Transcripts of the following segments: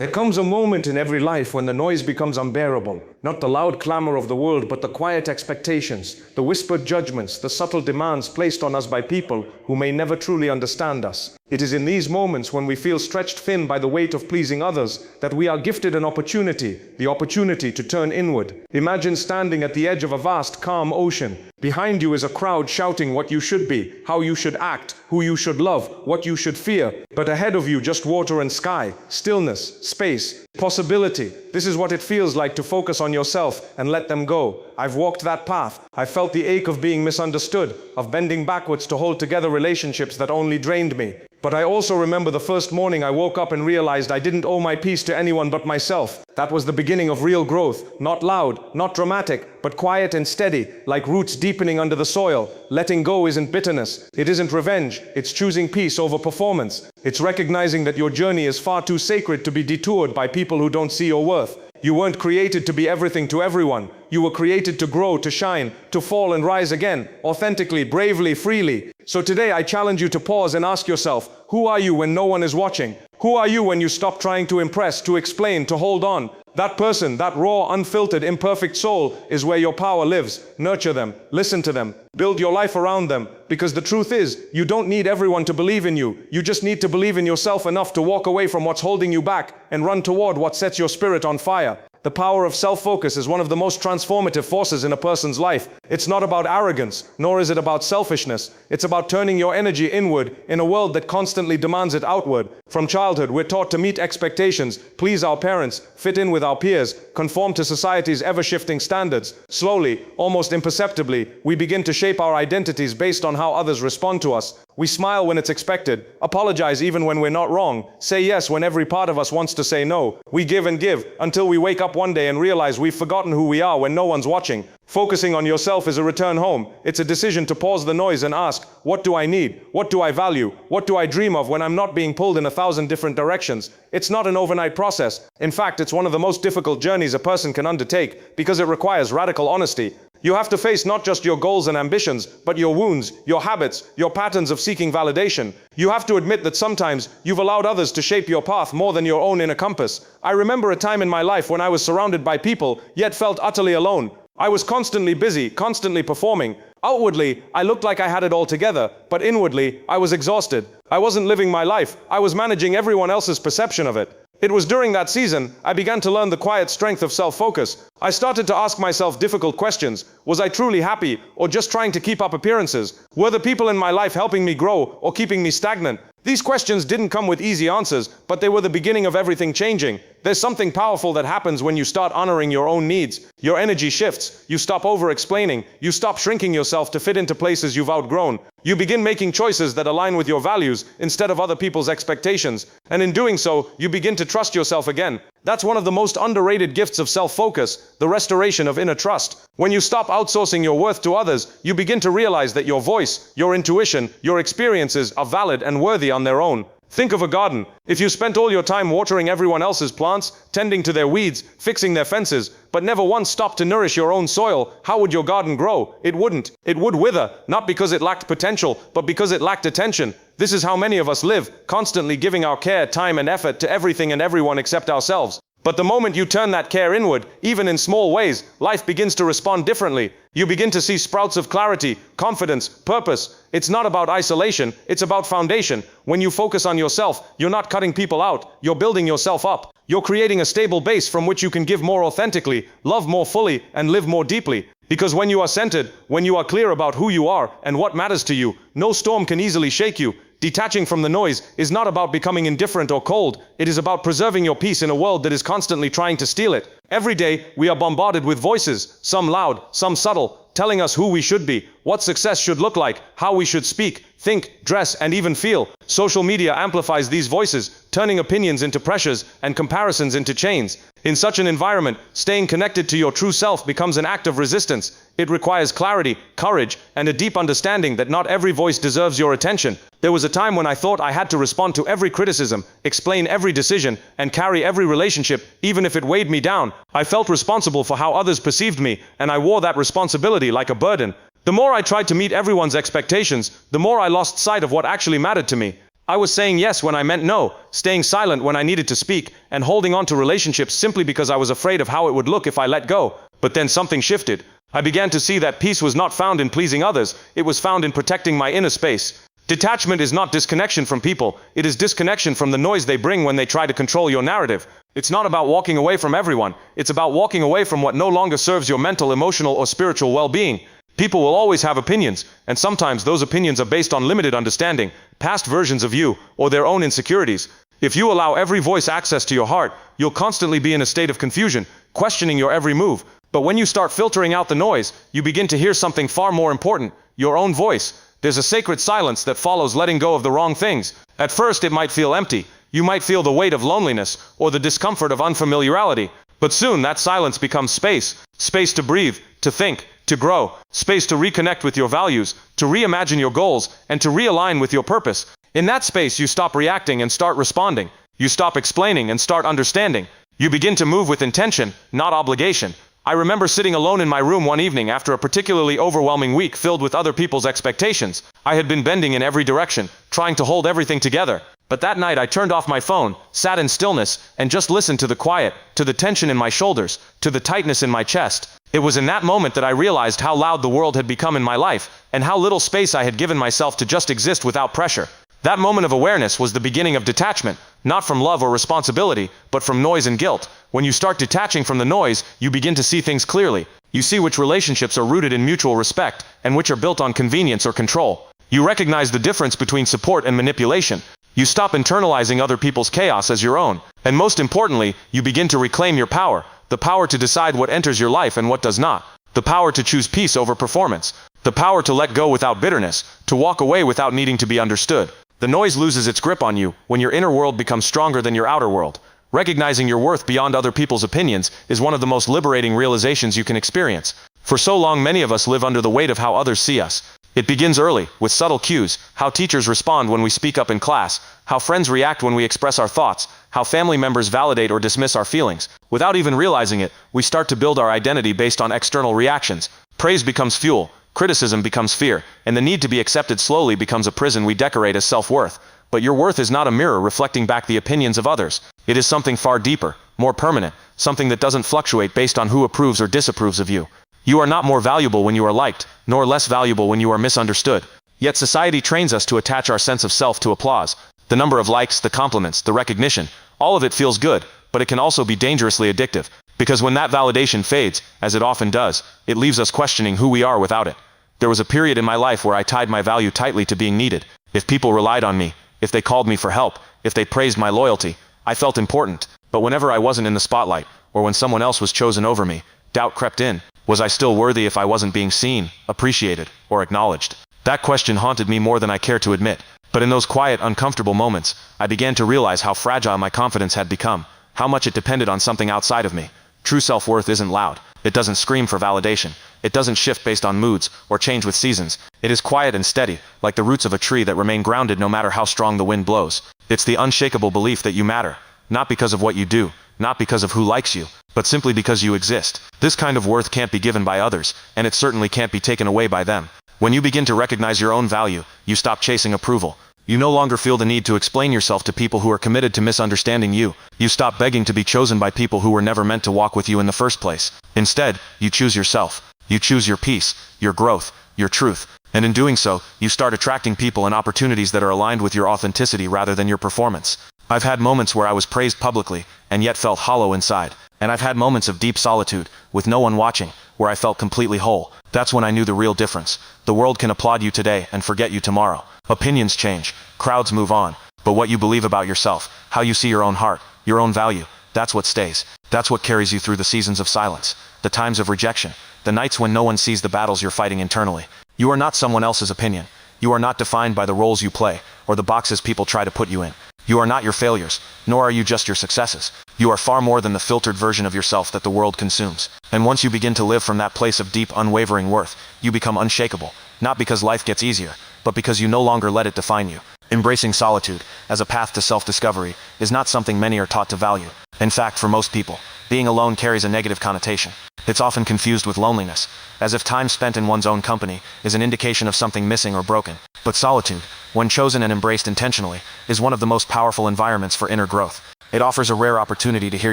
There comes a moment in every life when the noise becomes unbearable. Not the loud clamor of the world, but the quiet expectations, the whispered judgments, the subtle demands placed on us by people who may never truly understand us. It is in these moments when we feel stretched thin by the weight of pleasing others that we are gifted an opportunity, the opportunity to turn inward. Imagine standing at the edge of a vast, calm ocean. Behind you is a crowd shouting what you should be, how you should act, who you should love, what you should fear. But ahead of you, just water and sky, stillness, space, possibility. This is what it feels like to focus on yourself and let them go. I've walked that path. I felt the ache of being misunderstood, of bending backwards to hold together relationships that only drained me. But I also remember the first morning I woke up and realized I didn't owe my peace to anyone but myself. That was the beginning of real growth. Not loud, not dramatic, but quiet and steady, like roots deepening under the soil. Letting go isn't bitterness. It isn't revenge. It's choosing peace over performance. It's recognizing that your journey is far too sacred to be detoured by people who don't see your worth. You weren't created to be everything to everyone. You were created to grow, to shine, to fall and rise again, authentically, bravely, freely. So today I challenge you to pause and ask yourself, who are you when no one is watching? Who are you when you stop trying to impress, to explain, to hold on? That person, that raw, unfiltered, imperfect soul is where your power lives. Nurture them, listen to them, build your life around them. Because the truth is, you don't need everyone to believe in you. You just need to believe in yourself enough to walk away from what's holding you back and run toward what sets your spirit on fire. The power of self-focus is one of the most transformative forces in a person's life. It's not about arrogance, nor is it about selfishness. It's about turning your energy inward in a world that constantly demands it outward. From childhood, we're taught to meet expectations, please our parents, fit in with our peers, conform to society's ever-shifting standards. Slowly, almost imperceptibly, we begin to shape our identities based on how others respond to us. We smile when it's expected, apologize even when we're not wrong, say yes when every part of us wants to say no. We give and give until we wake up one day and realize we've forgotten who we are when no one's watching. Focusing on yourself is a return home. It's a decision to pause the noise and ask, what do I need? What do I value? What do I dream of when I'm not being pulled in 1,000 different directions? It's not an overnight process. In fact, it's one of the most difficult journeys a person can undertake because it requires radical honesty. You have to face not just your goals and ambitions, but your wounds, your habits, your patterns of seeking validation. You have to admit that sometimes you've allowed others to shape your path more than your own inner compass. I remember a time in my life when I was surrounded by people, yet felt utterly alone. I was constantly busy, constantly performing. Outwardly, I looked like I had it all together, but inwardly, I was exhausted. I wasn't living my life. I was managing everyone else's perception of it. It was during that season I began to learn the quiet strength of self-focus. I started to ask myself difficult questions. Was I truly happy, or just trying to keep up appearances? Were the people in my life helping me grow, or keeping me stagnant? These questions didn't come with easy answers, but they were the beginning of everything changing. There's something powerful that happens when you start honoring your own needs. Your energy shifts. You stop over-explaining. You stop shrinking yourself to fit into places you've outgrown. You begin making choices that align with your values instead of other people's expectations. And in doing so, you begin to trust yourself again. That's one of the most underrated gifts of self-focus, the restoration of inner trust. When you stop outsourcing your worth to others, you begin to realize that your voice, your intuition, your experiences are valid and worthy on their own. Think of a garden. If you spent all your time watering everyone else's plants, tending to their weeds, fixing their fences, but never once stopped to nourish your own soil, how would your garden grow? It wouldn't. It would wither, not because it lacked potential, but because it lacked attention. This is how many of us live, constantly giving our care, time, and effort to everything and everyone except ourselves. But the moment you turn that care inward, even in small ways, life begins to respond differently. You begin to see sprouts of clarity, confidence, purpose. It's not about isolation, it's about foundation. When you focus on yourself, you're not cutting people out, you're building yourself up. You're creating a stable base from which you can give more authentically, love more fully, and live more deeply. Because when you are centered, when you are clear about who you are and what matters to you, no storm can easily shake you. Detaching from the noise is not about becoming indifferent or cold. It is about preserving your peace in a world that is constantly trying to steal it. Every day, we are bombarded with voices, some loud, some subtle, telling us who we should be, what success should look like, how we should speak, think, dress, and even feel. Social media amplifies these voices, turning opinions into pressures and comparisons into chains. In such an environment, staying connected to your true self becomes an act of resistance. It requires clarity, courage, and a deep understanding that not every voice deserves your attention. There was a time when I thought I had to respond to every criticism, explain every decision, and carry every relationship, even if it weighed me down. I felt responsible for how others perceived me, and I wore that responsibility like a burden. The more I tried to meet everyone's expectations, the more I lost sight of what actually mattered to me. I was saying yes when I meant no, staying silent when I needed to speak, and holding on to relationships simply because I was afraid of how it would look if I let go. But then something shifted. I began to see that peace was not found in pleasing others, it was found in protecting my inner space. Detachment is not disconnection from people, it is disconnection from the noise they bring when they try to control your narrative. It's not about walking away from everyone, it's about walking away from what no longer serves your mental, emotional, or spiritual well-being. People will always have opinions, and sometimes those opinions are based on limited understanding, past versions of you, or their own insecurities. If you allow every voice access to your heart, you'll constantly be in a state of confusion, questioning your every move. But when you start filtering out the noise, you begin to hear something far more important, your own voice. There's a sacred silence that follows letting go of the wrong things. At first it might feel empty. You might feel the weight of loneliness, or the discomfort of unfamiliarity. But soon that silence becomes space. Space to breathe, to think, to grow. Space to reconnect with your values, to reimagine your goals, and to realign with your purpose. In that space you stop reacting and start responding. You stop explaining and start understanding. You begin to move with intention, not obligation. I remember sitting alone in my room one evening after a particularly overwhelming week filled with other people's expectations. I had been bending in every direction, trying to hold everything together. But that night I turned off my phone, sat in stillness, and just listened to the quiet, to the tension in my shoulders, to the tightness in my chest. It was in that moment that I realized how loud the world had become in my life, and how little space I had given myself to just exist without pressure. That moment of awareness was the beginning of detachment, not from love or responsibility, but from noise and guilt. When you start detaching from the noise, you begin to see things clearly. You see which relationships are rooted in mutual respect, and which are built on convenience or control. You recognize the difference between support and manipulation. You stop internalizing other people's chaos as your own. And most importantly, you begin to reclaim your power. The power to decide what enters your life and what does not. The power to choose peace over performance. The power to let go without bitterness, to walk away without needing to be understood. The noise loses its grip on you when your inner world becomes stronger than your outer world. Recognizing your worth beyond other people's opinions is one of the most liberating realizations you can experience. For so long, many of us live under the weight of how others see us. It begins early, with subtle cues, how teachers respond when we speak up in class, how friends react when we express our thoughts, how family members validate or dismiss our feelings. Without even realizing it, we start to build our identity based on external reactions. Praise becomes fuel, criticism becomes fear, and the need to be accepted slowly becomes a prison we decorate as self-worth. But your worth is not a mirror reflecting back the opinions of others. It is something far deeper, more permanent, something that doesn't fluctuate based on who approves or disapproves of you. You are not more valuable when you are liked, nor less valuable when you are misunderstood. Yet society trains us to attach our sense of self to applause. The number of likes, the compliments, the recognition, all of it feels good, but it can also be dangerously addictive. Because when that validation fades, as it often does, it leaves us questioning who we are without it. There was a period in my life where I tied my value tightly to being needed. If people relied on me, if they called me for help, if they praised my loyalty, I felt important. But whenever I wasn't in the spotlight, or when someone else was chosen over me, doubt crept in. Was I still worthy if I wasn't being seen, appreciated, or acknowledged? That question haunted me more than I care to admit. But in those quiet, uncomfortable moments, I began to realize how fragile my confidence had become, how much it depended on something outside of me. True self-worth isn't loud. It doesn't scream for validation. It doesn't shift based on moods, or change with seasons. It is quiet and steady, like the roots of a tree that remain grounded no matter how strong the wind blows. It's the unshakable belief that you matter, not because of what you do, not because of who likes you, but simply because you exist. This kind of worth can't be given by others, and it certainly can't be taken away by them. When you begin to recognize your own value, you stop chasing approval. You no longer feel the need to explain yourself to people who are committed to misunderstanding you. You stop begging to be chosen by people who were never meant to walk with you in the first place. Instead, you choose yourself. You choose your peace, your growth, your truth. And in doing so, you start attracting people and opportunities that are aligned with your authenticity rather than your performance. I've had moments where I was praised publicly, and yet felt hollow inside. And I've had moments of deep solitude, with no one watching, where I felt completely whole. That's when I knew the real difference. The world can applaud you today and forget you tomorrow. Opinions change, crowds move on, but what you believe about yourself, how you see your own heart, your own value, that's what stays. That's what carries you through the seasons of silence, the times of rejection, the nights when no one sees the battles you're fighting internally. You are not someone else's opinion. You are not defined by the roles you play, or the boxes people try to put you in. You are not your failures, nor are you just your successes. You are far more than the filtered version of yourself that the world consumes. And once you begin to live from that place of deep, unwavering worth, you become unshakable, not because life gets easier, but because you no longer let it define you. Embracing solitude, as a path to self-discovery, is not something many are taught to value. In fact, for most people, being alone carries a negative connotation. It's often confused with loneliness, as if time spent in one's own company is an indication of something missing or broken. But solitude, when chosen and embraced intentionally, is one of the most powerful environments for inner growth. It offers a rare opportunity to hear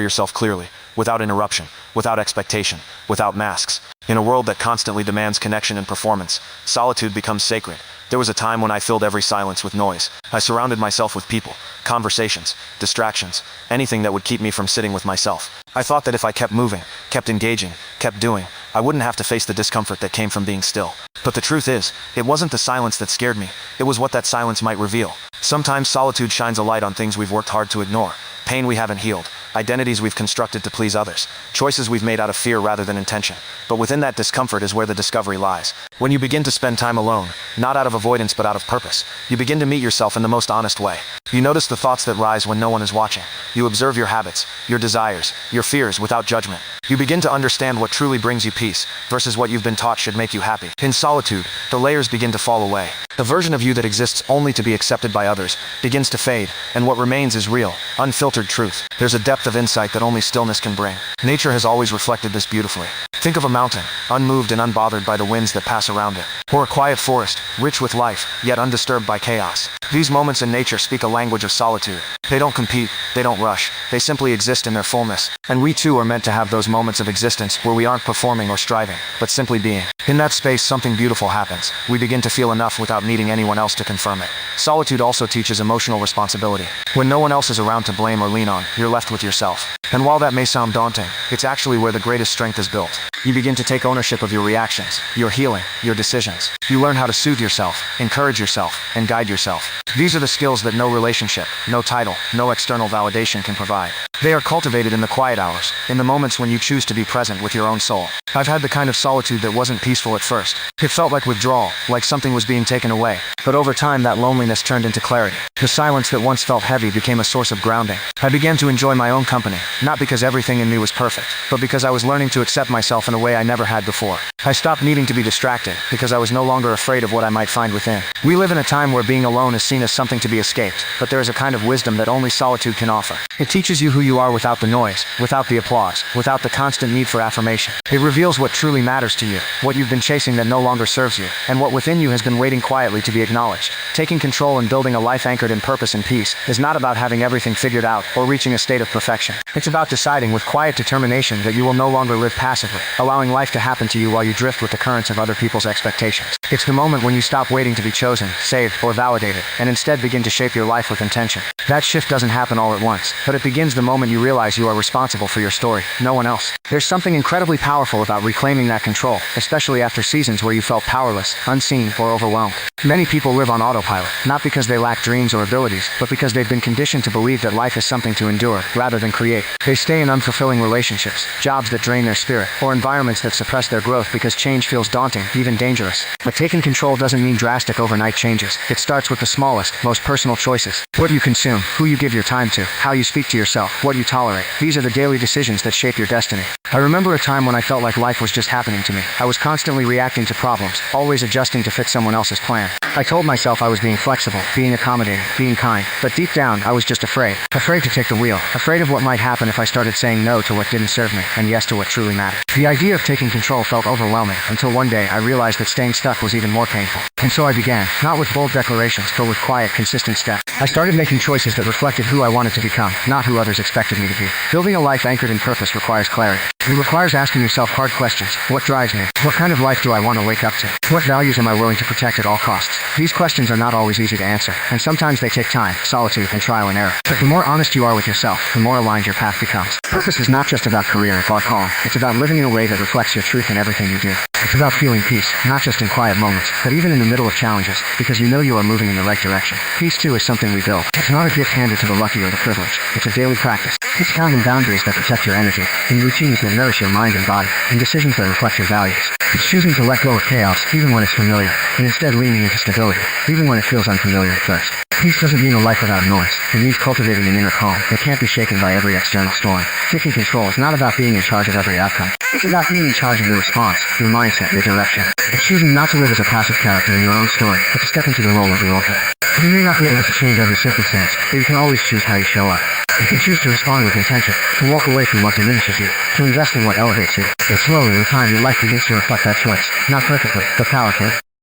yourself clearly, without interruption, without expectation, without masks. In a world that constantly demands connection and performance, solitude becomes sacred. There was a time when I filled every silence with noise. I surrounded myself with people, conversations, distractions, anything that would keep me from sitting with myself. I thought that if I kept moving, kept engaging, kept doing, I wouldn't have to face the discomfort that came from being still. But the truth is, it wasn't the silence that scared me, it was what that silence might reveal. Sometimes solitude shines a light on things we've worked hard to ignore, pain we haven't healed, identities we've constructed to please others, choices we've made out of fear rather than intention. But within that discomfort is where the discovery lies. When you begin to spend time alone, not out of avoidance but out of purpose, you begin to meet yourself in the most honest way. You notice the thoughts that rise when no one is watching. You observe your habits, your desires, your fears without judgment. You begin to understand what truly brings you peace, versus what you've been taught should make you happy. In solitude, the layers begin to fall away. The version of you that exists only to be accepted by others begins to fade, and what remains is real, unfiltered truth. There's a depth of insight that only stillness can bring. Nature has always reflected this beautifully. Think of a mountain, unmoved and unbothered by the winds that pass around it, or a quiet forest, rich with life, yet undisturbed by chaos. These moments in nature speak a language of solitude. They don't compete, they don't rush, they simply exist in their fullness. And we too are meant to have those moments of existence where we aren't performing or striving, but simply being. In that space, something beautiful happens. We begin to feel enough without needing anyone else to confirm it. Solitude also teaches emotional responsibility. When no one else is around to blame or lean on, you're left with yourself. And while that may sound daunting, it's actually where the greatest strength is built. You begin to take ownership of your reactions, your healing, your decisions. You learn how to soothe yourself, encourage yourself, and guide yourself. These are the skills that no relationship, no title, no external validation can provide. They are cultivated in the quiet hours, in the moments when you choose to be present with your own soul. I've had the kind of solitude that wasn't peaceful at first. It felt like withdrawal, like something was being taken away. But over time, that loneliness turned into clarity. The silence that once felt heavy became a source of grounding. I began to enjoy my own company, not because everything in me was perfect, but because I was learning to accept myself in a way I never had before. I stopped needing to be distracted, because I was no longer afraid of what I might find within. We live in a time where being alone is seen as something to be escaped, but there is a kind of wisdom that only solitude can offer. It teaches you who you are without the noise, without the applause, without the constant need for affirmation. It reveals what truly matters to you, what you've been chasing that no longer serves you, and what within you has been waiting quietly to be acknowledged. Taking control and building a life anchored in purpose and peace is not about having everything figured out or reaching a state of perfection. It's about deciding with quiet determination that you will no longer live passively, allowing life to happen to you while you drift with the currents of other people's expectations. It's the moment when you stop waiting to be chosen, saved, or validated, and instead begin to shape your life with intention. That shift doesn't happen all at once, but it begins the moment you realize you are responsible for your story, no one else. There's something incredibly powerful about reclaiming that control, especially after seasons where you felt powerless, unseen, or overwhelmed. Many people live on autopilot, not because they lack dreams or abilities, but because they've been conditioned to believe that life is something to endure, rather than create. They stay in unfulfilling relationships, jobs that drain their spirit, or environments that suppress their growth because change feels daunting, even dangerous. But taking control doesn't mean drastic overnight changes. It starts with the smallest, most personal choices. What you consume, who you give your time to, how you speak to yourself, what you tolerate. These are the daily decisions that shape your destiny. I remember a time when I felt like life was just happening to me. I was constantly reacting to problems, always adjusting to fit someone else's plan. I told myself I was being flexible, being accommodating, being kind, but deep down, I was just afraid. Afraid to take the wheel, afraid of what might happen if I started saying no to what didn't serve me, and yes to what truly mattered. The idea of taking control felt overwhelming, until one day I realized that staying stuck was even more painful. And so I began, not with bold declarations, but with quiet, consistent steps. I started making choices that reflected who I wanted to become, not who others expected me to be. Building a life anchored in purpose requires clarity. It requires asking yourself hard questions. What drives me? What kind of life do I want to wake up to? What values am I willing to protect at all costs? These questions are not always easy to answer, and sometimes they take time, solitude, and trial and error. But the more honest you are with yourself, the more aligned your path becomes. Purpose is not just about career or calm. It's about living in a way that reflects your truth in everything you do. It's about feeling peace, not just in quiet moments, but even in the middle of challenges, because you know you are moving in the right direction. Peace, too, is something we build. It's not a gift handed to the lucky or the privileged. It's a daily practice. It's found in boundaries that protect your energy, in routines that nourish your mind and body, in decisions that reflect your values. It's choosing to let go of chaos, even when it's familiar, and instead leaning into stability, even when it feels unfamiliar at first. Peace doesn't mean a life without noise. It means cultivating an inner calm that can't be shaken by every external storm. Taking control is not about being in charge of every outcome. It's about being in charge of your response, your mindset, your direction. It's choosing not to live as a passive character in your own story, but to step into the role of the author. You may not be able to change every circumstance, but you can always choose how you show up. You can choose to respond with intention, to walk away from what diminishes you, to invest in what elevates you. And slowly, in time, your life begins to reflect that choice. Not perfectly, but powerfully.